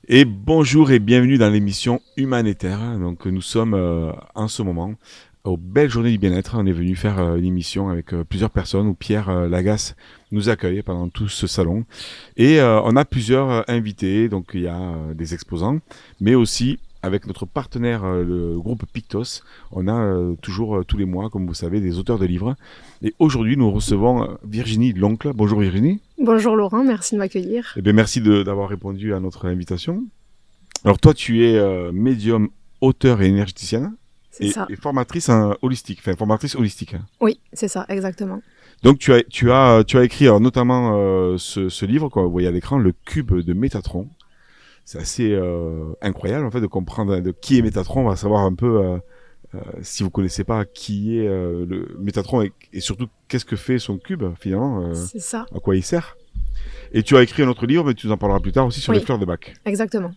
Et bonjour et bienvenue dans l'émission Humanitaire. Donc nous sommes en ce moment aux Belles Journées du Bien-être. On est venu faire une émission avec plusieurs personnes où Pierre Lagasse nous accueille pendant tout ce salon. Et on a plusieurs invités, donc il y a des exposants, mais aussi avec notre partenaire, le groupe Pictos, on a toujours tous les mois, comme vous savez, des auteurs de livres. Et aujourd'hui, nous recevons Virginie L'Oncle. Bonjour Virginie. Bonjour Laurent, merci de m'accueillir. Eh bien, merci d'avoir répondu à notre invitation. Alors toi, tu es médium, auteur et énergéticienne C'est ça. et formatrice holistique, enfin formatrice holistique, hein. Oui, c'est ça, exactement. Donc tu as écrit alors, notamment ce livre qu'on voyez à l'écran, Le Cube de Métatron. C'est assez incroyable en fait de comprendre de qui est Métatron. On va savoir un peu si vous connaissez pas qui est le Métatron et surtout qu'est-ce que fait son cube finalement, C'est ça. à quoi il sert. Et tu as écrit un autre livre, mais tu nous en parleras plus tard aussi sur les Oui, fleurs de Bach. exactement.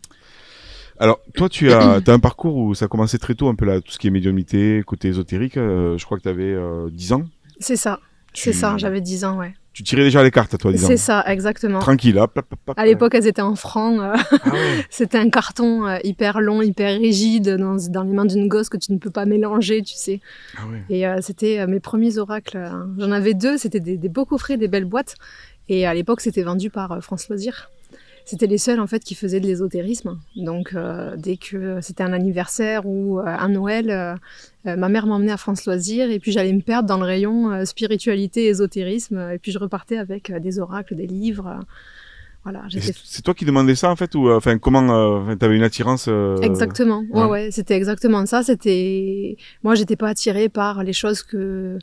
Alors, toi, t'as un parcours où ça a commencé très tôt, un peu là, tout ce qui est médiumnité, côté ésotérique. Je crois que tu avais 10 ans. C'est ça. C'est ça, Tu, j'avais 10 ans, ouais. tu tirais déjà les cartes à toi, 10 ans. C'est ça, exactement. Tranquille, hop, hop, hop, hop, À ouais. l'époque, elles étaient en franc. Ah ouais. C'était un carton hyper long, hyper rigide dans les mains d'une gosse que tu ne peux pas mélanger, tu sais. Ah ouais. Et c'était mes premiers oracles. J'en avais deux, c'était des beaux coffrets, des belles boîtes. Et à l'époque, c'était vendu par France Loisirs. C'était les seuls en fait qui faisaient de l'ésotérisme. Donc dès que c'était un anniversaire ou un Noël, ma mère m'emmenait à France Loisirs et puis j'allais me perdre dans le rayon spiritualité, ésotérisme. Et puis je repartais avec des oracles, des livres. Voilà, Et j'étais c'est toi qui demandais ça, en fait, ou enfin, comment t'avais une attirance exactement. Ouais, ouais. ouais, c'était exactement ça. C'était moi, j'étais pas attirée par les choses que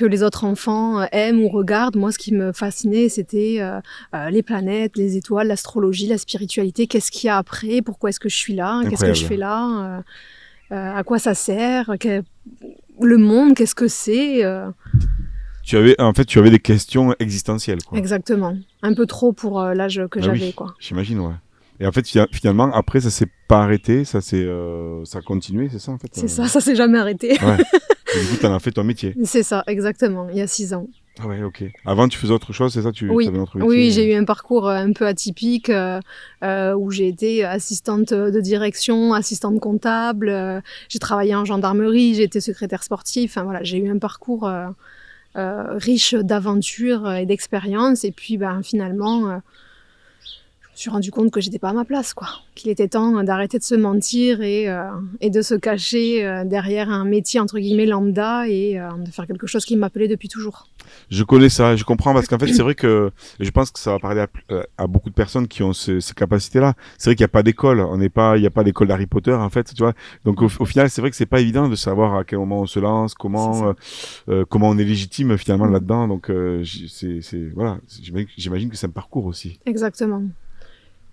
les autres enfants aiment ou regardent. Moi, ce qui me fascinait, c'était les planètes, les étoiles, l'astrologie, la spiritualité. Qu'est-ce qu'il y a après? Pourquoi est-ce que je suis là? Qu'est-ce que je Incroyable. fais là? À quoi ça sert? Le monde, qu'est-ce que c'est? En fait, tu avais des questions existentielles, quoi. Exactement. Un peu trop pour l'âge que Ah j'avais, oui, quoi. j'imagine, ouais. Et en fait, finalement, après, ça s'est pas arrêté, ça a continué, c'est ça, en fait. C'est ça, ça s'est jamais arrêté. Ouais. Et du coup, t'en as fait ton métier. C'est ça, exactement. Il y a 6 ans. Ah ouais, ok. Avant, tu faisais autre chose, c'est ça? Tu Oui, avais un autre oui, métier? j'ai eu un parcours un peu atypique où j'ai été assistante de direction, assistante comptable, j'ai travaillé en gendarmerie, j'ai été secrétaire sportif. Enfin voilà, j'ai eu un parcours riche d'aventures et d'expériences. Et puis ben, finalement, je me suis rendu compte que j'étais pas à ma place, quoi. Qu'il était temps d'arrêter de se mentir et de se cacher derrière un métier entre guillemets lambda et de faire quelque chose qui m'appelait depuis toujours. Je connais ça, je comprends, parce qu'en fait, c'est vrai que je pense que ça va parler à beaucoup de personnes qui ont ces capacités-là. C'est vrai qu'il n'y a pas d'école, il n'y a pas d'école d'Harry Potter, en fait, tu vois. Donc, au final, c'est vrai que c'est pas évident de savoir à quel moment on se lance, C'est ça. comment on est légitime, finalement, Mm. là-dedans. Donc, voilà, j'imagine que c'est un parcours aussi. Exactement.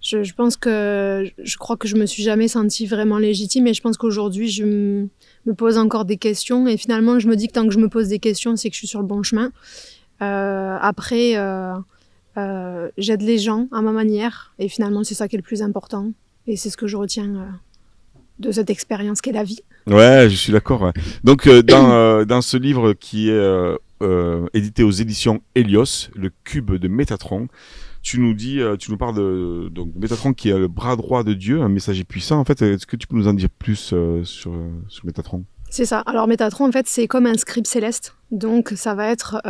Je pense que je crois que je me suis jamais sentie vraiment légitime et je pense qu'aujourd'hui me pose encore des questions et finalement je me dis que tant que je me pose des questions c'est que je suis sur le bon chemin. Après j'aide les gens à ma manière et finalement c'est ça qui est le plus important et c'est ce que je retiens de cette expérience qu'est la vie. Ouais, je suis d'accord, ouais. Donc, dans ce livre qui est édité aux éditions Helios, Le Cube de Métatron, tu nous parles donc Métatron qui est le bras droit de Dieu, un messager puissant. En fait, est-ce que tu peux nous en dire plus sur Métatron? C'est ça. Alors Métatron, en fait, c'est comme un scribe céleste. Donc ça va être,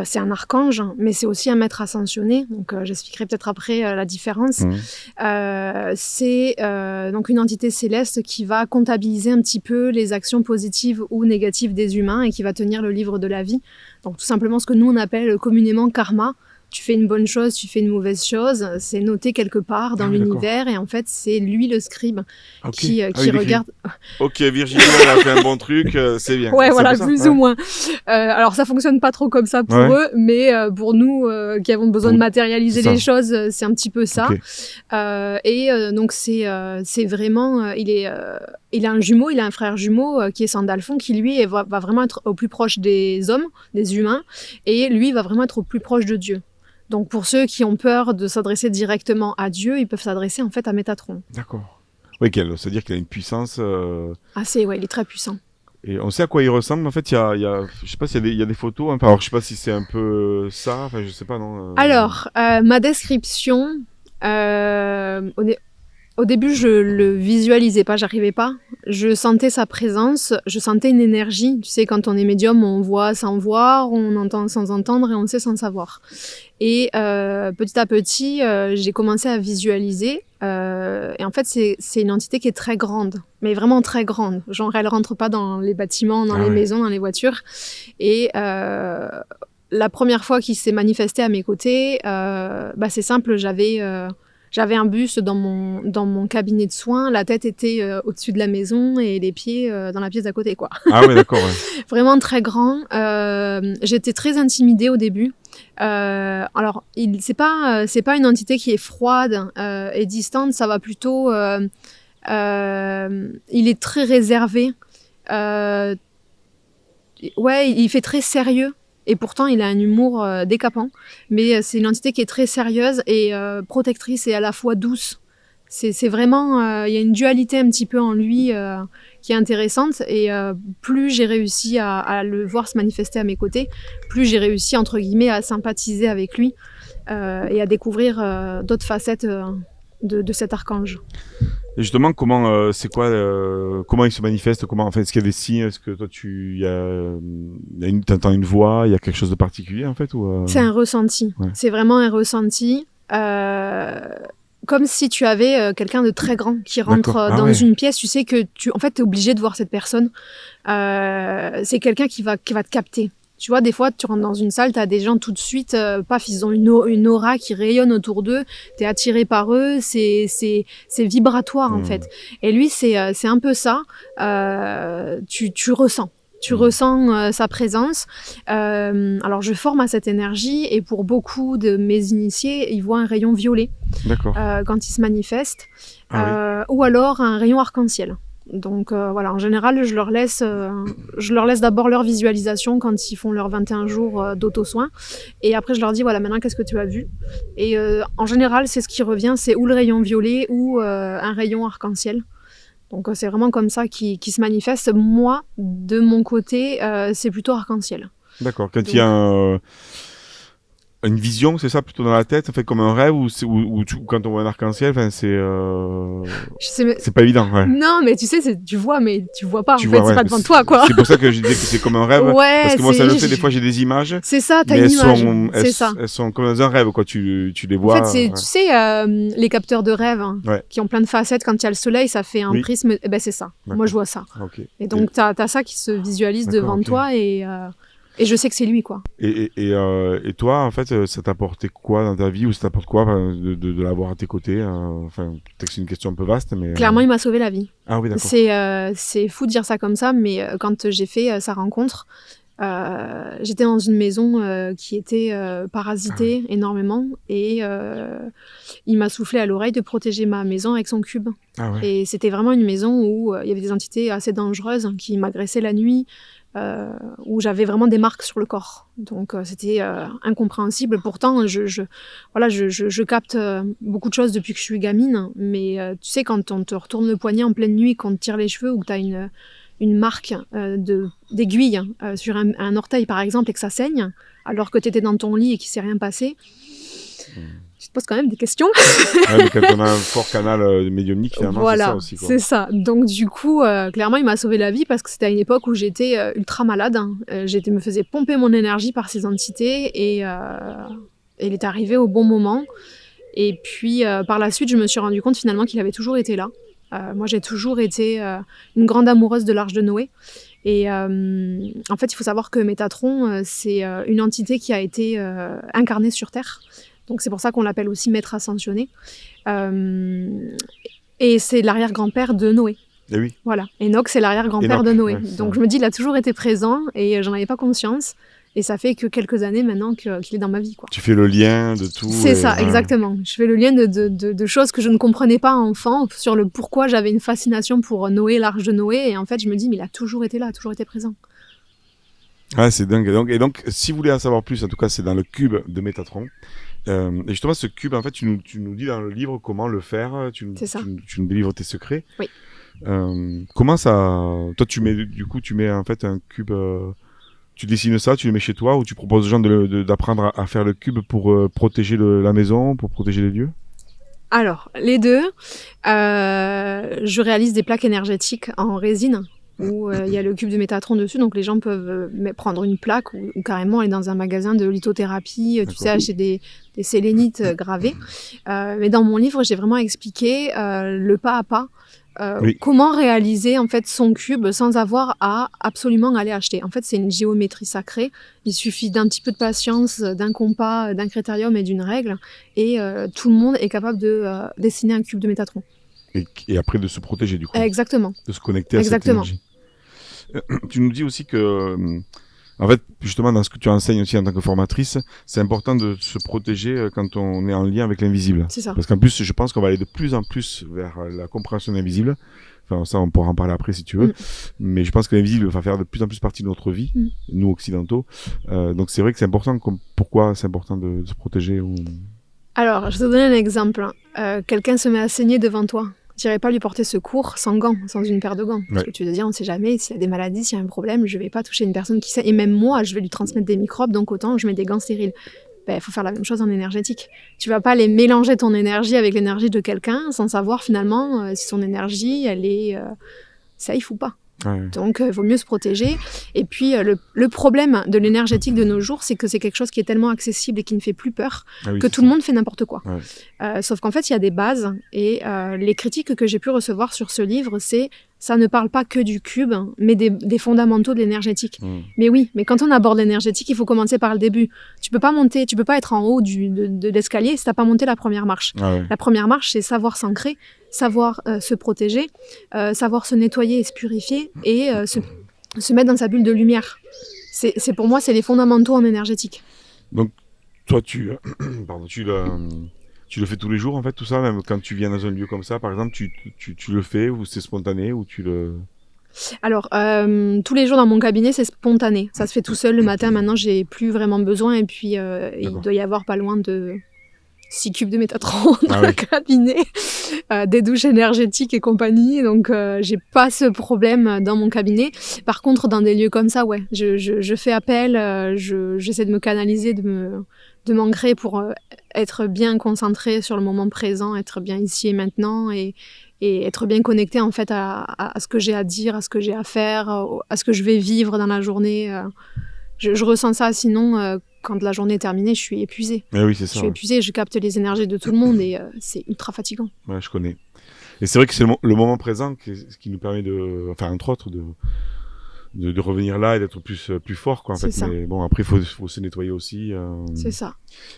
c'est un archange, mais c'est aussi un maître ascensionné. Donc j'expliquerai peut-être après la différence. Mhm. C'est donc une entité céleste qui va comptabiliser un petit peu les actions positives ou négatives des humains et qui va tenir le livre de la vie. Donc tout simplement ce que nous on appelle communément karma. Tu fais une bonne chose, tu fais une mauvaise chose, c'est noté quelque part dans Ah oui, d'accord. l'univers et en fait c'est lui le scribe Ah, ok. Ah oui, qui il écrit. regarde. Ok, Virginie, elle a fait un bon truc, c'est bien. Ouais, C'est un peu voilà, ça, plus ouais. ou moins. Alors, ça fonctionne pas trop comme ça pour Ouais, eux, mais pour nous qui avons besoin pour... de c'est matérialiser ça. les choses, c'est un petit peu ça. Ok. Donc, c'est vraiment... il a un jumeau, il a un frère jumeau qui est Sandalphon, qui lui va vraiment être au plus proche des hommes, des humains, et lui va vraiment être au plus proche de Dieu. Donc, pour ceux qui ont peur de s'adresser directement à Dieu, ils peuvent s'adresser en fait à Métatron. D'accord. Oui, c'est-à-dire qu'il a une puissance. Ouais, il est très puissant. Et on sait à quoi il ressemble. En fait, je sais pas s'il y a il y a des photos. Hein. Alors, je sais pas si c'est un peu ça. Enfin, je sais pas, non. Alors, ma description, Au début, je le visualisais pas, j'arrivais pas. Je sentais sa présence, je sentais une énergie. Tu sais, quand on est médium, on voit sans voir, on entend sans entendre et on sait sans savoir. Et petit à petit, j'ai commencé à visualiser. Et en fait, c'est une entité qui est très grande, mais vraiment très grande. Genre, elle rentre pas dans les bâtiments, dans les maisons, dans les voitures. Et la première fois qu'il s'est manifesté à mes côtés, c'est simple, j'avais un buste dans mon cabinet de soins, la tête était au-dessus de la maison et les pieds dans la pièce d'à côté, quoi. Ah ouais, d'accord. Ouais. Vraiment très grand. J'étais très intimidée au début. Alors, c'est pas une entité qui est froide et distante, ça va plutôt... il est très réservé. Ouais, il fait très sérieux. Et pourtant, il a un humour décapant. Mais c'est une entité qui est très sérieuse et protectrice et à la fois douce. C'est vraiment... Il y a une dualité un petit peu en lui qui est intéressante. Et plus j'ai réussi à le voir se manifester à mes côtés, plus j'ai réussi, entre guillemets, à sympathiser avec lui et à découvrir d'autres facettes de cet archange. Et justement, comment comment il se manifeste, comment, en fait, est-ce qu'il y a des signes, est-ce que toi t'entends une voix, il y a quelque chose de particulier en fait ou C'est un ressenti. Ouais. C'est vraiment un ressenti. Comme si tu avais quelqu'un de très grand qui rentre dans une pièce, tu sais que en fait, t'es obligé de voir cette personne. C'est quelqu'un qui va te capter. Tu vois, des fois, tu rentres dans une salle, tu as des gens tout de suite, paf, ils ont une aura qui rayonne autour d'eux, tu es attiré par eux, c'est vibratoire en fait. Et lui, c'est un peu ça, tu ressens. Tu ressens sa présence. Alors, je forme à cette énergie et pour beaucoup de mes initiés, ils voient un rayon violet quand ils se manifestent, ou alors un rayon arc-en-ciel. Donc voilà, en général, je leur laisse d'abord leur visualisation quand ils font leurs 21 jours d'auto-soin. Et après, je leur dis, voilà, maintenant, qu'est-ce que tu as vu ? Et en général, c'est ce qui revient, c'est ou le rayon violet ou un rayon arc-en-ciel. Donc c'est vraiment comme ça qui se manifeste. Moi, de mon côté, c'est plutôt arc-en-ciel. D'accord, quand il y a une vision, c'est ça, plutôt dans la tête, fait comme un rêve, ou quand on voit un arc-en-ciel, c'est pas évident. Ouais. Non, mais tu sais, tu vois, mais tu vois pas. C'est pas devant toi, quoi. C'est pour ça que je disais que c'est comme un rêve. Ouais, parce que moi, ça le fait, des fois, j'ai des images. C'est ça, t'as une image. Elles sont comme dans un rêve, quoi. Tu les vois. En fait, tu sais, les capteurs de rêve qui ont plein de facettes, quand il y a le soleil, ça fait un prisme. Eh ben, c'est ça. D'accord. Moi, je vois ça. Okay. Et donc, t'as ça qui se visualise devant toi et je sais que c'est lui, quoi. Et toi, en fait, ça t'a apporté quoi dans ta vie, ou ça t'apporte quoi de l'avoir à tes côtés Enfin, peut-être que c'est une question un peu vaste, mais... Clairement, il m'a sauvé la vie. Ah oui, d'accord. C'est fou de dire ça comme ça, mais quand j'ai fait sa rencontre, j'étais dans une maison qui était parasitée énormément, et il m'a soufflé à l'oreille de protéger ma maison avec son cube. Ah ouais. Et c'était vraiment une maison où il y avait des entités assez dangereuses qui m'agressaient la nuit, où j'avais vraiment des marques sur le corps. Donc c'était incompréhensible. Pourtant, je capte beaucoup de choses depuis que je suis gamine, mais tu sais, quand on te retourne le poignet en pleine nuit, qu'on te tire les cheveux, ou que tu as une marque d'aiguille sur un orteil, par exemple, et que ça saigne, alors que tu étais dans ton lit et qu'il ne s'est rien passé, tu te poses quand même des questions. Ouais, quand on a un fort canal médiumnique, finalement, voilà, c'est ça aussi, quoi. C'est ça. Donc du coup, clairement, il m'a sauvé la vie parce que c'était à une époque où j'étais ultra malade. Me faisais pomper mon énergie par ces entités et il est arrivé au bon moment. Et puis, par la suite, je me suis rendu compte finalement qu'il avait toujours été là. Moi, j'ai toujours été une grande amoureuse de l'Arche de Noé. Et en fait, il faut savoir que Métatron, c'est une entité qui a été incarnée sur Terre. Donc c'est pour ça qu'on l'appelle aussi maître ascensionné. Et c'est l'arrière-grand-père de Noé. Et oui. Voilà. Enoch, c'est l'arrière-grand-père de Noé. Ouais, donc je me dis, il a toujours été présent et j'en avais pas conscience. Et ça fait que quelques années maintenant qu'il est dans ma vie, quoi. Tu fais le lien de tout. C'est ça, exactement. Je fais le lien de choses que je ne comprenais pas enfant, sur le pourquoi j'avais une fascination pour Noé, l'Arche de Noé. Et en fait, je me dis, mais il a toujours été là, toujours été présent. Ah, c'est dingue. Et donc, si vous voulez en savoir plus, en tout cas, c'est dans le cube de Métatron. Et justement, ce cube, en fait, tu nous dis dans le livre comment le faire. Tu nous délivres tes secrets. Oui. Comment ça... Toi, tu mets en fait un cube... tu dessines ça, tu le mets chez toi, ou tu proposes aux gens d'apprendre à faire le cube pour protéger la maison, pour protéger les lieux ? Alors, les deux, je réalise des plaques énergétiques en résine où il y a le cube de Métatron dessus, donc les gens peuvent prendre une plaque ou carrément aller dans un magasin de lithothérapie, tu sais, acheter des sélénites gravées. Mais dans mon livre, j'ai vraiment expliqué le pas à pas. Oui. Comment réaliser en fait son cube sans avoir à absolument aller acheter. En fait, c'est une géométrie sacrée. Il suffit d'un petit peu de patience, d'un compas, d'un critérium et d'une règle, et tout le monde est capable de dessiner un cube de Métatron. Et après de se protéger du coup. Exactement. De se connecter à cette énergie. Tu nous dis aussi que, en fait, justement, dans ce que tu enseignes aussi en tant que formatrice, c'est important de se protéger quand on est en lien avec l'invisible. C'est ça. Parce qu'en plus, je pense qu'on va aller de plus en plus vers la compréhension de l'invisible. Enfin, ça, on pourra en parler après si tu veux. Mais je pense que l'invisible va faire de plus en plus partie de notre vie, nous occidentaux. Donc c'est vrai que c'est important. Pourquoi c'est important de se protéger Alors, je vais te donner un exemple. Quelqu'un se met à saigner devant toi. Tu n'irais pas lui porter secours sans gants, sans une paire de gants. Parce que tu veux dire, on ne sait jamais, s'il y a des maladies, s'il y a un problème, je ne vais pas toucher une personne qui sait. Et même moi, je vais lui transmettre des microbes, donc autant je mets des gants stériles. Il faut faire la même chose en énergétique. Tu ne vas pas aller mélanger ton énergie avec l'énergie de quelqu'un sans savoir finalement si son énergie, elle est safe ou pas. Donc, il vaut mieux se protéger. Et puis, le problème de l'énergétique de nos jours, c'est que c'est quelque chose qui est tellement accessible et qui ne fait plus peur que tout le monde fait n'importe quoi. Sauf qu'en fait, il y a des bases. Et les critiques que j'ai pu recevoir sur ce livre, c'est ça ne parle pas que du cube, mais des fondamentaux de l'énergétique. Mais oui, mais quand on aborde l'énergétique, il faut commencer par le début. Tu peux pas être en haut de l'escalier si tu n'as pas monté la première marche. La première marche, c'est savoir s'ancrer, savoir se protéger, savoir se nettoyer et se purifier et se mettre dans sa bulle de lumière. Pour moi, c'est les fondamentaux en énergétique. Donc, toi, tu le fais tous les jours, en fait, tout ça, même quand tu viens dans un lieu comme ça, par exemple, tu le fais ou c'est spontané ou tu le... Alors, tous les jours dans mon cabinet, c'est spontané. Ça se fait tout seul le matin. Maintenant, j'ai plus vraiment besoin. Et puis, il doit y avoir pas loin de 6 cubes de Métatron dans le cabinet, des douches énergétiques et compagnie. Donc, j'ai pas ce problème dans mon cabinet. Par contre, dans des lieux comme ça, ouais, je fais appel. J'essaie de me canaliser, de m'ancrer pour être bien concentrée sur le moment présent, être bien ici et maintenant et être bien connectée en fait à ce que j'ai à dire, à ce que j'ai à faire, à ce que je vais vivre dans la journée. Je ressens ça, sinon quand la journée est terminée, je suis épuisée. Oui, c'est ça. Je suis épuisée, je capte les énergies de tout le monde et c'est ultra fatigant. Ouais, je connais. Et c'est vrai que c'est le moment présent qui nous permet entre autres, de revenir là et d'être plus fort, quoi, en fait. Ça. Mais bon, après, il faut se nettoyer aussi. C'est ça.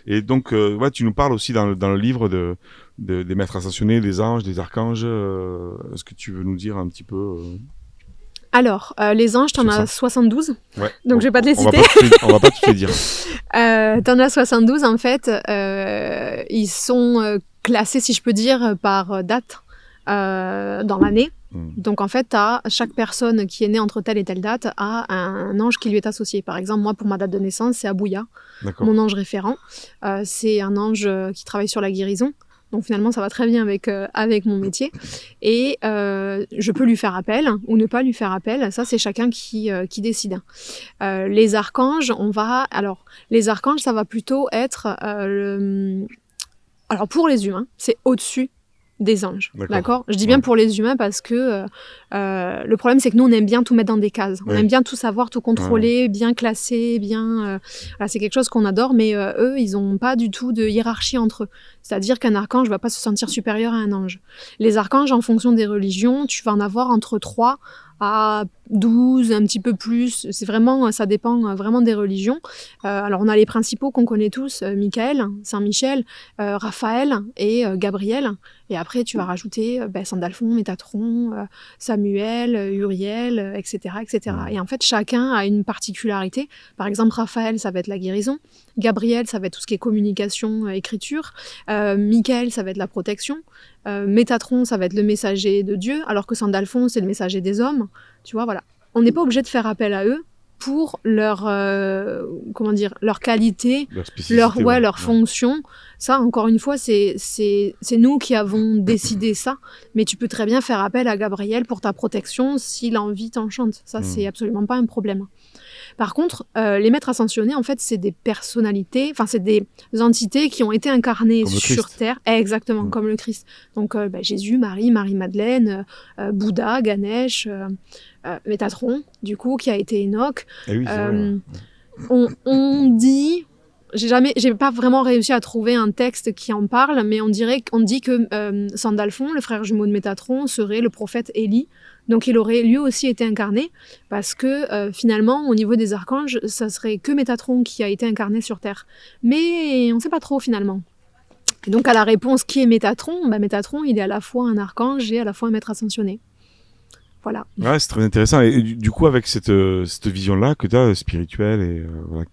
Et donc, tu nous parles aussi dans le livre des maîtres ascensionnés, des anges, des archanges. Est-ce que tu veux nous dire un petit peu Alors, les anges, t'en as 72. Ouais. Donc, je vais pas te les citer. On va pas tous les dire. T'en as 72, en fait. Ils sont classés, si je peux dire, par date dans l'année. Donc, en fait, chaque personne qui est née entre telle et telle date a un ange qui lui est associé. Par exemple, moi, pour ma date de naissance, c'est Abouya, mon ange référent. C'est un ange qui travaille sur la guérison. Donc finalement, ça va très bien avec mon métier. Et je peux lui faire appel ou ne pas lui faire appel. Ça, c'est chacun qui décide. Les archanges, les archanges, ça va plutôt être... Alors pour les humains, c'est au-dessus des anges, d'accord. Je dis bien pour les humains parce que le problème, c'est que nous, on aime bien tout mettre dans des cases. On aime bien tout savoir, tout contrôler, bien classer, bien... c'est quelque chose qu'on adore, mais eux, ils n'ont pas du tout de hiérarchie entre eux. C'est-à-dire qu'un archange ne va pas se sentir supérieur à un ange. Les archanges, en fonction des religions, tu vas en avoir entre 3 à 12, un petit peu plus. Ça dépend vraiment des religions. Alors, on a les principaux qu'on connaît tous, Michael, Saint-Michel, Raphaël et Gabriel. Et après, tu vas rajouter Sandalphon, Métatron, Samuel, Uriel, etc., etc. Et en fait, chacun a une particularité. Par exemple, Raphaël, ça va être la guérison. Gabriel, ça va être tout ce qui est communication, écriture. Michael, ça va être la protection. Métatron, ça va être le messager de Dieu, alors que Sandalphon, c'est le messager des hommes. Tu vois, voilà. On n'est pas obligé de faire appel à eux pour leur qualité, leur fonction. Ça, encore une fois, c'est nous qui avons décidé ça. Mais tu peux très bien faire appel à Gabriel pour ta protection si l'envie t'enchante. Ça, c'est absolument pas un problème. Par contre, les maîtres ascensionnés, en fait, c'est des personnalités, enfin, c'est des entités qui ont été incarnées Comme le sur Christ. Terre, exactement comme le Christ. Donc, Jésus, Marie, Marie-Madeleine, Bouddha, Ganesh, Métatron, du coup, qui a été Enoch. Eh oui, c'est vrai. On dit, j'ai pas vraiment réussi à trouver un texte qui en parle, mais on dit que Sandalphon, le frère jumeau de Métatron, serait le prophète Élie. Donc il aurait lui aussi été incarné, parce que finalement, au niveau des archanges, ça serait que Métatron qui a été incarné sur Terre. Mais on sait pas trop finalement. Et donc à la réponse qui est Métatron, Métatron, il est à la fois un archange et à la fois un maître ascensionné. Voilà. Ouais, c'est très intéressant. Et du coup, avec cette vision-là que tu as spirituelle et voilà,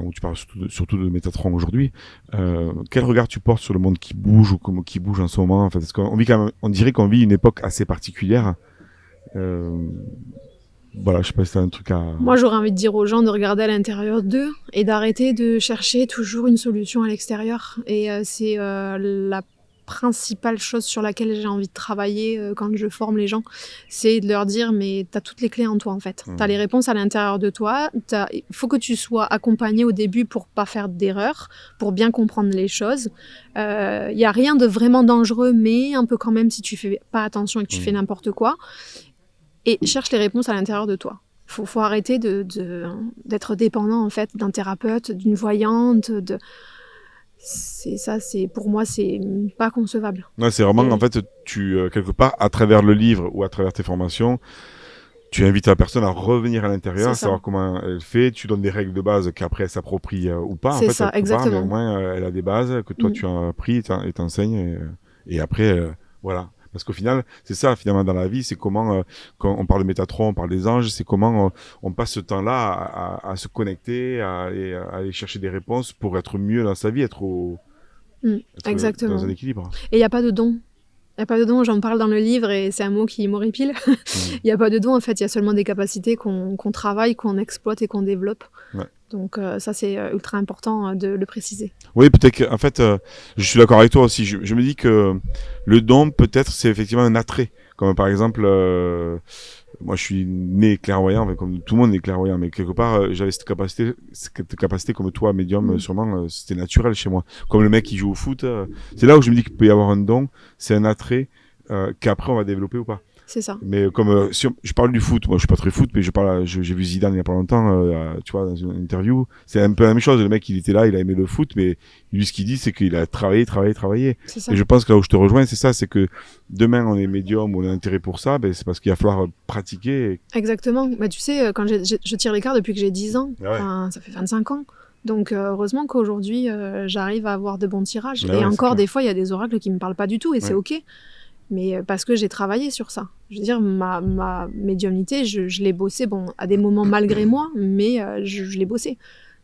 où tu parles surtout de Métatron aujourd'hui, quel regard tu portes sur le monde qui bouge ou qui bouge en ce moment en fait, parce qu'on vit quand même, on dirait qu'on vit une époque assez particulière. Voilà, je sais pas si t'as un truc à... Moi, j'aurais envie de dire aux gens de regarder à l'intérieur d'eux et d'arrêter de chercher toujours une solution à l'extérieur. Et c'est la principale chose sur laquelle j'ai envie de travailler quand je forme les gens, c'est de leur dire mais t'as toutes les clés en toi en fait. T'as les réponses à l'intérieur de toi. Il faut que tu sois accompagné au début pour pas faire d'erreurs, pour bien comprendre les choses. Il y a rien de vraiment dangereux, mais un peu quand même si tu fais pas attention et que tu fais n'importe quoi. Et cherche les réponses à l'intérieur de toi. Faut arrêter d'être dépendant en fait d'un thérapeute, d'une voyante, pour moi c'est pas concevable. Ouais, c'est vraiment en fait tu quelque part à travers le livre ou à travers tes formations, tu invites la personne à revenir à l'intérieur, à savoir comment elle fait, tu donnes des règles de base qu'après elle s'approprie ou pas en fait, ça, exactement. mais au moins elle a des bases que toi tu as appris et t'enseignes et après voilà. Parce qu'au final, c'est ça, finalement, dans la vie, c'est comment, quand on parle de Métatron, on parle des anges, c'est comment on passe ce temps-là à se connecter, à aller chercher des réponses pour être mieux dans sa vie, être exactement. dans un équilibre. Et il n'y a pas de don. Il n'y a pas de don, j'en parle dans le livre et c'est un mot qui m'horripile. Il n'y a pas de don, en fait, il y a seulement des capacités qu'on travaille, qu'on exploite et qu'on développe. Ouais. Donc ça, c'est ultra important de le préciser. Oui, peut-être qu'en fait, je suis d'accord avec toi aussi. Je me dis que le don, peut-être, c'est effectivement un attrait. Comme par exemple, moi je suis né clairvoyant, comme tout le monde est clairvoyant, mais quelque part, j'avais cette capacité comme toi, médium, sûrement, c'était naturel chez moi. Comme le mec qui joue au foot, c'est là où je me dis qu'il peut y avoir un don, c'est un attrait qu'après on va développer ou pas. C'est ça. Mais comme si je parle du foot, moi je suis pas très foot, mais j'ai vu Zidane il y a pas longtemps, tu vois, dans une interview. C'est un peu la même chose. Le mec, il était là, il a aimé le foot, mais lui, ce qu'il dit, c'est qu'il a travaillé. C'est ça. Et je pense que là où je te rejoins, c'est ça, c'est que demain on est médium, on a intérêt pour ça, c'est parce qu'il va falloir pratiquer. Exactement. Tu sais, quand je tire les cartes depuis que j'ai 10 ans, ça fait 25 ans. Donc heureusement qu'aujourd'hui, j'arrive à avoir de bons tirages. Et encore, des fois, il y a des oracles qui me parlent pas du tout, et c'est ok. Mais parce que j'ai travaillé sur ça. Je veux dire, ma médiumnité, je l'ai bossée, à des moments malgré moi, mais je l'ai bossée.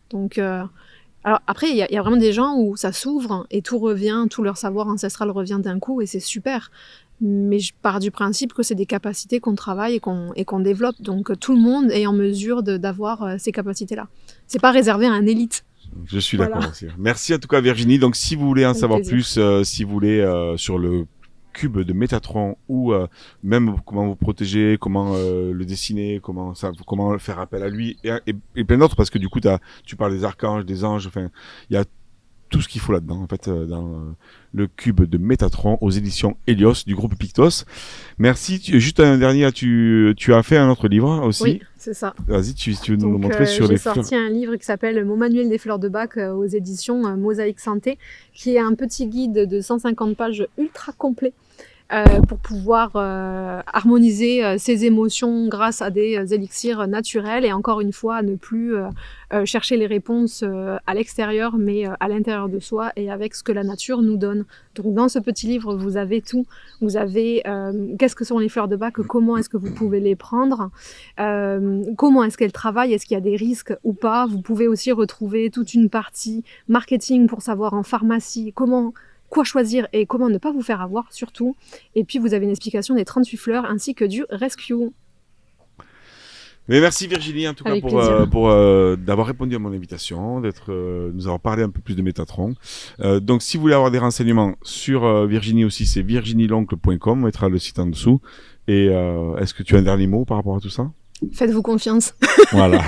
Donc, alors après, il y a vraiment des gens où ça s'ouvre et tout revient, tout leur savoir ancestral revient d'un coup et c'est super. Mais je pars du principe que c'est des capacités qu'on travaille et qu'on développe. Donc tout le monde est en mesure d'avoir ces capacités-là. C'est pas réservé à un élite. Je suis d'accord aussi. Merci en tout cas Virginie. Donc si vous voulez en savoir plus, si vous voulez sur le cube de Métatron ou même comment vous protéger, comment le dessiner, comment faire appel à lui et plein d'autres, parce que du coup tu parles des archanges, des anges, enfin il y a tout ce qu'il faut là-dedans en fait dans le cube de Métatron aux éditions Helios du groupe Pictos. Merci. Juste un dernier, tu as fait un autre livre aussi. Oui, c'est ça. Vas-y, tu veux nous le montrer sur les fleurs. J'ai sorti un livre qui s'appelle Mon manuel des fleurs de Bach aux éditions Mosaïque Santé, qui est un petit guide de 150 pages ultra complet pour pouvoir harmoniser ses émotions grâce à des élixirs naturels et encore une fois ne plus chercher les réponses à l'extérieur mais à l'intérieur de soi et avec ce que la nature nous donne. Donc dans ce petit livre vous avez tout, vous avez qu'est-ce que sont les fleurs de Bach, comment est-ce que vous pouvez les prendre, comment est-ce qu'elles travaillent, est-ce qu'il y a des risques ou pas. Vous pouvez aussi retrouver toute une partie marketing pour savoir en pharmacie quoi choisir et comment ne pas vous faire avoir, surtout. Et puis, vous avez une explication des 38 fleurs ainsi que du rescue. Mais merci Virginie, en tout cas, pour d'avoir répondu à mon invitation, nous avoir parlé un peu plus de Métatron. Donc, si vous voulez avoir des renseignements sur Virginie aussi, c'est virginieloncle.com, on mettra le site en dessous. Et est-ce que tu as un dernier mot par rapport à tout ça ? Faites-vous confiance. Voilà.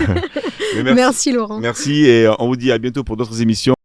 Mais Merci Laurent. Merci et on vous dit à bientôt pour d'autres émissions.